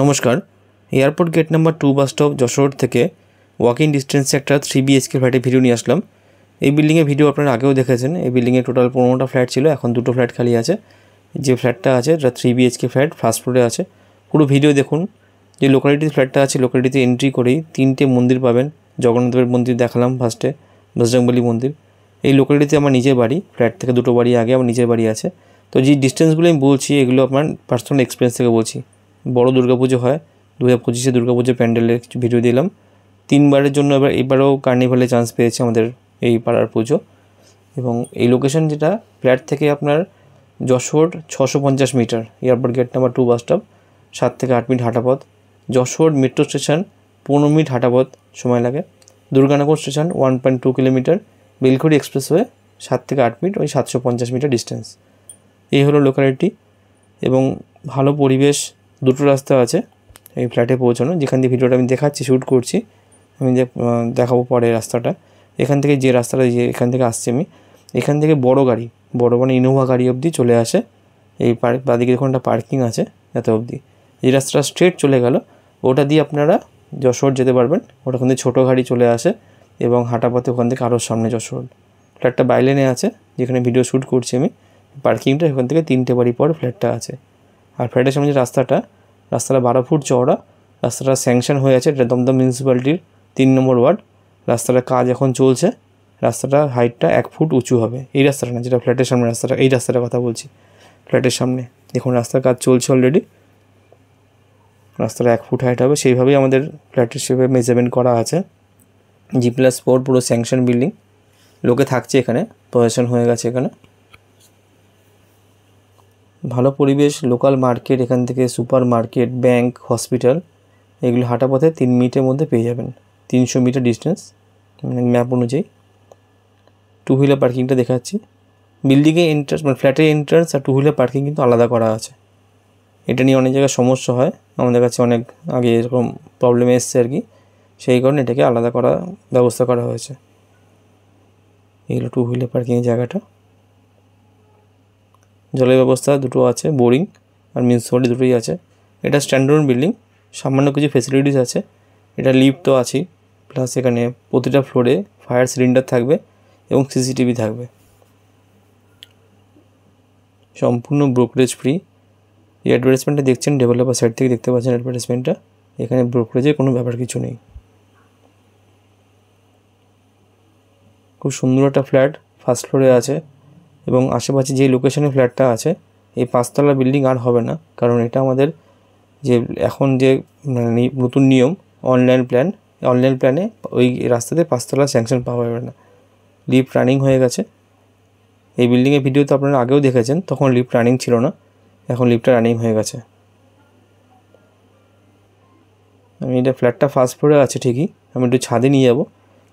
নমস্কার। Airport gate number 2 bus stop Jessore থেকে walking ডিস্টেন্সে একটা 3 BHK ফ্ল্যাটের ভিডিও নিয়ে আসলাম। এই বিল্ডিংয়ের ভিডিও আপনারা আগেও দেখেছেন। এই বিল্ডিংয়ে টোটাল 15টা ফ্ল্যাট ছিল, এখন 2টো ফ্ল্যাট খালি আছে। যে ফ্ল্যাটটা আছে এটা 3 BHK ফ্ল্যাট, ফার্স্ট ফ্লোরে আছে। পুরো ভিডিও দেখুন। যে লোকালিটির ফ্ল্যাটটা আছে, লোকালিটিতে এন্ট্রি করেই 3টে মন্দির পাবেন। জগন্নাথের মন্দির দেখালাম ফার্স্টে, বজরংবলী মন্দির। এই লোকালিটিতে আমার নিজের বাড়ি, ফ্ল্যাট থেকে 2টো বাড়ি আগে আমার নিজের বাড়ি আছে। তো যে ডিস্টেন্সগুলো আমি বলছি এগুলো আমার পার্সোনাল এক্সপিরিয়েন্স থেকে বলছি। বড় দুর্গাপুজো হয়, 2025-এ দুর্গাপুজোর প্যান্ডেলের কিছু ভিডিও দিলাম। 3বারের জন্য এবারেও কার্নিভালে চান্স পেয়েছে আমাদের এই পাড়ার পুজো। এবং এই লোকেশন যেটা ফ্ল্যাট থেকে আপনার Jessore 650 metre, airport gate number 2 bus stop 7 থেকে 8 মিনিট হাঁটা পথ। যশোর মেট্রো স্টেশন 15 মিনিট হাঁটা পথ সময় লাগে। দুর্গানগর স্টেশন 1.2 কিলোমিটার, বেলখড়ি এক্সপ্রেসওয়ে 7 থেকে 8 মিনিট, ওই 750 মিটার ডিস্টেন্স। এই হলো লোকালিটি এবং ভালো পরিবেশ। 2টো রাস্তা আছে এই ফ্ল্যাটে পৌঁছানো, যেখান দিয়ে ভিডিওটা আমি দেখাচ্ছি, শ্যুট করছি। আমি দেখাবো পরে রাস্তাটা। এখান থেকে যে রাস্তাটা, যে এখান থেকে আসছি আমি, এখান থেকে বড় গাড়ি, বড় মানে ইনোভা গাড়ি অবধি চলে আসে। এই বাদিকে দেখুন একটা পার্কিং আছে, এত অবধি। এই রাস্তাটা স্ট্রেট চলে গেল, ওটা দিয়ে আপনারা যশোর যেতে পারবেন। ওটা ওখান থেকে ছোটো গাড়ি চলে আসে এবং হাঁটা পথে ওখান থেকে আরও সামনে যশোর। ফ্ল্যাটটা বাইলেনে আছে, যেখানে ভিডিও শ্যুট করছি আমি। পার্কিংটা ওখান থেকে 3টে বাড়ি পর ফ্ল্যাটটা আছে। আর ফ্ল্যাটের সামনে যে রাস্তাটা 12 ফুট চওড়া। রাস্তাটা স্যাংশন হয়ে আছে, এটা দমদম মিউনিসিপ্যালিটির 3 নম্বর ওয়ার্ড। রাস্তাটার কাজ এখন চলছে। রাস্তাটা হাইটটা 1 ফুট উঁচু হবে। এই রাস্তাটা না, যেটা ফ্ল্যাটের সামনে রাস্তাটা, এই রাস্তাটার কথা বলছি। ফ্ল্যাটের সামনে দেখুন রাস্তার কাজ চলছে অলরেডি। রাস্তাটা 1 ফুট হাইট হবে, সেইভাবেই আমাদের ফ্ল্যাটের সেভাবে মেজারমেন্ট করা আছে। G+4 পুরো স্যাংশন বিল্ডিং। লোকে থাকছে এখানে, পজিশন হয়ে গেছে এখানে। ভালো পরিবেশ, লোকাল মার্কেট, এখান থেকে সুপার মার্কেট, ব্যাংক, হসপিটাল, এগুলো হাঁটা পথে 3 মিনিটের মধ্যে পেয়ে যাবেন। 300 মিটার ডিস্টেন্স মানে ম্যাপ অনুযায়ী। 2 হুইলার পার্কিংটা দেখাচ্ছি। বিল্ডিংয়ে এন্ট্রান্স মানে ফ্ল্যাটের এন্ট্রান্স আর 2 হুইলার পার্কিং কিন্তু আলাদা করা আছে। এটা নিয়ে অনেক জায়গায় সমস্যা হয়, আমাদের কাছে অনেক আগে এরকম প্রবলেম এসছে আর কি। সেই কারণে এটাকে আলাদা করা ব্যবস্থা করা হয়েছে। এগুলো 2 হুইলার পার্কিংয়ের জায়গাটা। জলের ব্যবস্থা 2টো আছে, বোরিং আর মিউনিসিপ্যালিটি 2টোই আছে। এটা স্ট্যান্ডার্ড বিল্ডিং, সামান্য কিছু ফেসিলিটিস আছে। এটা লিফট তো আছেই, প্লাস এখানে প্রতিটা ফ্লোরে ফায়ার সিলিন্ডার থাকবে এবং CCTV থাকবে। সম্পূর্ণ ব্রোকারেজ ফ্রি। এই অ্যাডভার্টাইজমেন্টটা দেখছেন ডেভেলপার সাইড থেকে দেখতে পাচ্ছেন অ্যাডভার্টাইজমেন্টটা। এখানে ব্রোকারেজের কোনো ব্যাপার কিছু নেই। খুব সুন্দর একটা ফ্ল্যাট, ফার্স্ট ফ্লোরে আছে এবং আশেপাশে যে লোকেশনে ফ্ল্যাটটা আছে এই 5তলা বিল্ডিং আর হবে না, কারণ এটা আমাদের যে এখন যে নতুন নিয়ম অনলাইন প্ল্যানে ওই রাস্তাতে 5তলা স্যাংশন পাওয়া যাবে না। লিফট রানিং হয়ে গেছে। এই বিল্ডিংয়ের ভিডিও তো আপনারা আগেও দেখেছেন, তখন লিফট রানিং ছিল না, এখন লিফটটা রানিং হয়ে গেছে। আমি এটা ফ্ল্যাটটা ফার্স্ট ফ্লোরে আছে ঠিকই, আমি একটু ছাদে নিয়ে যাব।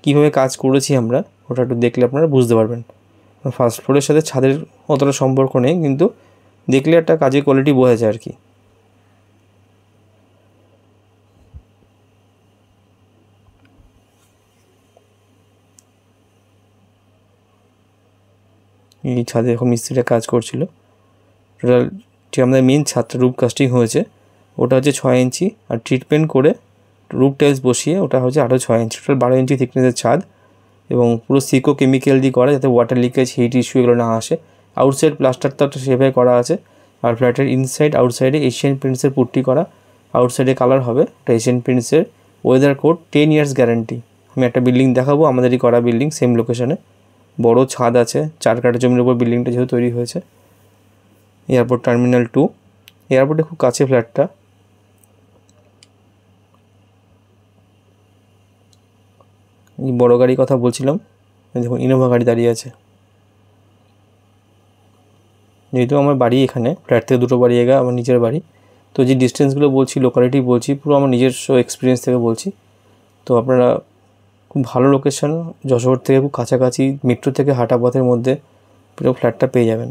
কীভাবে কাজ করেছি আমরা ওটা একটু দেখলে আপনারা বুঝতে পারবেন। ফার্স্ট ফ্লোরের সাথে ছাদের অতটা সম্পর্ক নেই, কিন্তু দেখলে একটা কাজের কোয়ালিটি বোঝা যায় আর কি। এই ছাদে এখন মিস্ত্রিটা কাজ করছিল। টোটাল যে আমাদের মেন ছাদটা রুফ কাস্টিং হয়েছে ওটা হচ্ছে 6 ইঞ্চি, আর ট্রিটমেন্ট করে রুফ টাইলস বসিয়ে ওটা হচ্ছে আরও 6 ইঞ্চি, টোটাল 12 ইঞ্চি থিকনেসের ছাদ। এবং পুরো সিকো কেমিক্যাল দিয়ে করা, যাতে ওয়াটার লিকেজ, হিট ইস্যু এগুলো না আসে। আউটসাইড প্লাস্টারটা সেভাবে করা আছে। আর ফ্ল্যাটের ইনসাইড আউটসাইডে এশিয়ান পেন্টসের পুট্টি করা। আউটসাইডে কালার হবে ওটা এশিয়ান পেন্টসের। Weather coat 10 years guarantee. আমি একটা বিল্ডিং দেখাবো, আমাদেরই করা বিল্ডিং, সেম লোকেশনে। বড় ছাদ আছে, 4 কাঠা জমির উপর বিল্ডিংটা যেহেতু তৈরি হয়েছে। এয়ারপোর্ট টার্মিনাল 2, এয়ারপোর্টে খুব কাছে ফ্ল্যাটটা। এই বড় গাড়ির কথা বলছিলাম, দেখুন ইনোভা গাড়ি দাঁড়িয়ে আছে। যেহেতু আমার বাড়ি এখানে, ফ্ল্যাট থেকে 2টো বাড়ি এগা আমার নিজের বাড়ি, তো যে ডিস্টেন্সগুলো বলছি, লোকালিটি বলছি, পুরো আমার নিজস্ব এক্সপিরিয়েন্স থেকে বলছি। তো আপনারা খুব ভালো লোকেশন, যশোর থেকে খুব কাছাকাছি, মেট্রো থেকে হাঁটা পথের মধ্যে পুরো ফ্ল্যাটটা পেয়ে যাবেন।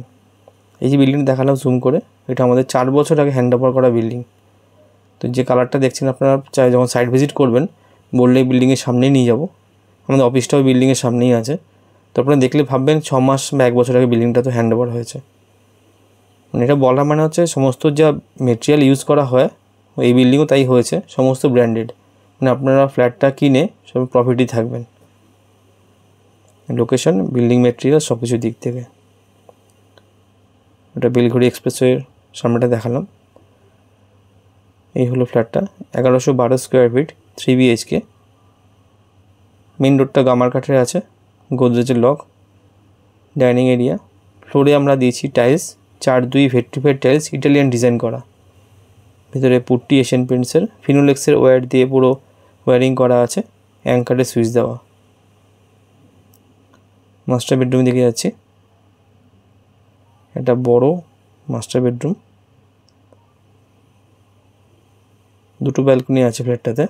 এই যে বিল্ডিং দেখালাম জুম করে, এটা আমাদের 4 বছর আগে হ্যান্ড ওভার করা বিল্ডিং। তো যে কালারটা দেখছেন আপনারা, চাই যখন সাইট ভিজিট করবেন বললে এই বিল্ডিংয়ের সামনেই নিয়ে যাব। আমাদের অফিসটাও বিল্ডিংয়ের সামনেই আছে। তো আপনারা দেখলে ভাববেন 6 মাস বা 1 বছর আগে বিল্ডিংটা তো হ্যান্ড ওভার হয়েছে। মানে এটা বলা মানে হচ্ছে সমস্ত যা মেটেরিয়াল ইউজ করা হয় এই বিল্ডিংও তাই হয়েছে, সমস্ত ব্র্যান্ডেড, মানে আপনারা ফ্ল্যাটটা কিনে সব প্রফিটই থাকবেন। লোকেশন, বিল্ডিং ম্যাটেরিয়াল সব কিছুর দিক থেকে। এটা বেলঘড়ি এক্সপ্রেসওয়ের সামনেটা দেখালাম। এই হলো ফ্ল্যাটটা, 1112 স্কোয়ার ফিট, 3 BHK। মেন রোডটা গামার কাঠের আছে, গোদরেজের লক, ডাইনিং এরিয়া। ফ্লোরে আমরা দিয়েছি tiles, 4-2 vitrified tiles, Italian design করা। ভিতরে পুট্টি এশিয়ান পেন্টসের, ফিনোলেক্সের ওয়্যার দিয়ে পুরো ওয়্যারিং করা আছে, অ্যাঙ্কারের সুইচ দেওয়া। মাস্টার বেডরুম দিকে যাচ্ছি। একটা বড় মাস্টার বেডরুম, দুটো ব্যালকনি আছে ফ্ল্যাটটাতে।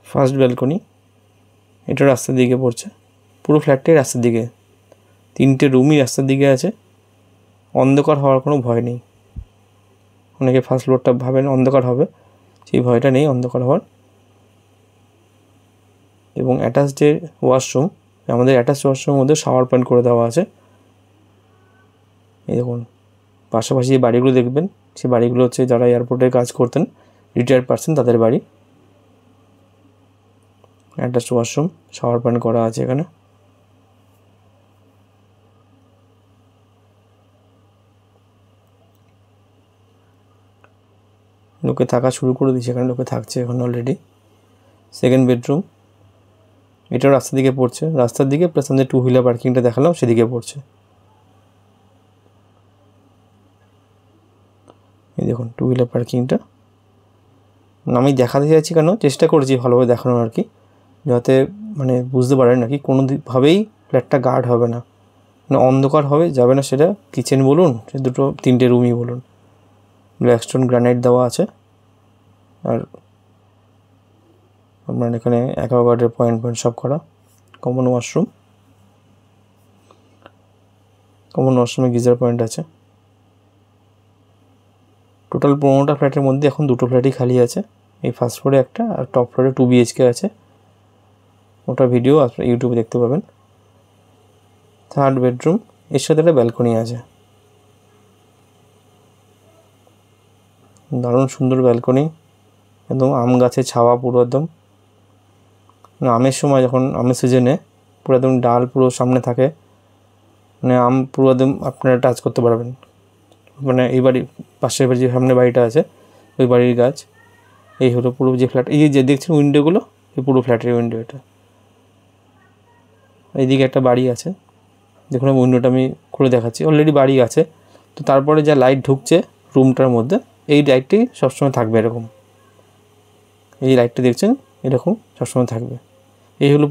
ফার্স্ট ব্যালকনি, এটা রাস্তার দিকে পড়ছে, পুরো ফ্ল্যাটটাই রাস্তার দিকে, 3টে রুমই রাস্তার দিকে আছে। অন্ধকার হওয়ার কোনো ভয় নেই। অনেকে ফার্স্ট ফ্লোরটা ভাবেন অন্ধকার হবে, সেই ভয়টা নেই অন্ধকার হওয়ার। এবং অ্যাটাচ যে ওয়াশরুম, আমাদের অ্যাটাচ ওয়াশরুমের মধ্যে শাওয়ার পয়েন্ট করে দেওয়া আছে। এই দেখুন, পাশাপাশি যে বাড়িগুলো দেখবেন, সেই বাড়িগুলো হচ্ছে যারা এয়ারপোর্টে কাজ করতেন, রিটায়ার্ড পারসন, তাদের বাড়ি। অ্যাটাচ ওয়াশরুম, শাওয়ার পয়েন্ট করা আছে এখানে। লোকে থাকা শুরু করে দিয়েছে এখানে, লোকে থাকছে এখন অলরেডি। সেকেন্ড বেডরুম, এটাও রাস্তার দিকে পড়ছে, রাস্তার দিকে প্লাস আমাদের 2 হুইলার পার্কিংটা দেখালাম সেদিকে পড়ছে। এই দেখুন 2 হুইলার পার্কিংটা। আমি দেখাতে চাইছি কেন, চেষ্টা করেছি ভালোভাবে দেখানোর আর কি, যাতে মানে বুঝতে পারেন নাকি কোনোভাবেই ফ্ল্যাটটা গার্ড হবে না, মানে অন্ধকার হবে যাবে না, সেটা কিচেন বলুন, সে 2-3টে রুমই বলুন। ব্ল্যাকস্টোন গ্রানাইট দেওয়া আছে। আর আপনার এখানে অ্যাকোয়াগার্ডের পয়েন্ট সব করা। কমন ওয়াশরুমে গিজার পয়েন্ট আছে। টোটাল 15টা ফ্ল্যাটের মধ্যে এখন 2টো ফ্ল্যাটই খালি আছে। এই ফার্স্ট ফ্লোরে একটা, আর টপ ফ্লোরে 2 BHK আছে, ওটা ভিডিও আপনার ইউটিউবে দেখতে পাবেন। থার্ড বেডরুম, এর সাথে একটা ব্যালকনি আছে, দারুণ সুন্দর ব্যালকনি, একদম আম গাছের ছাওয়া পুরো একদম। আমের সময় যখন আমের সিজনে পুরো একদম ডাল পুরো সামনে থাকে, মানে আম পুরো একদম আপনারা টাচ করতে পারবেন। মানে এই বাড়ির পাশের বাড়ি যে সামনে বাড়িটা আছে, ওই বাড়ির গাছ। এই হলো পুরো যে ফ্ল্যাট, এই যে দেখছেন উইন্ডোগুলো, এই পুরো ফ্ল্যাটের উইন্ডো এটা। এইদিকে একটা বাড়ি আছে, দেখুন উইন্ডোটা আমি খুলে দেখাচ্ছি, অলরেডি বাড়ি আছে। তো তারপরে যা লাইট ঢুকছে রুমটার মধ্যে, এই লাইটটি সবসময় থাকবে এরকম, এই লাইটটা দেখছেন এরকম সবসময় থাকবে। এই হলো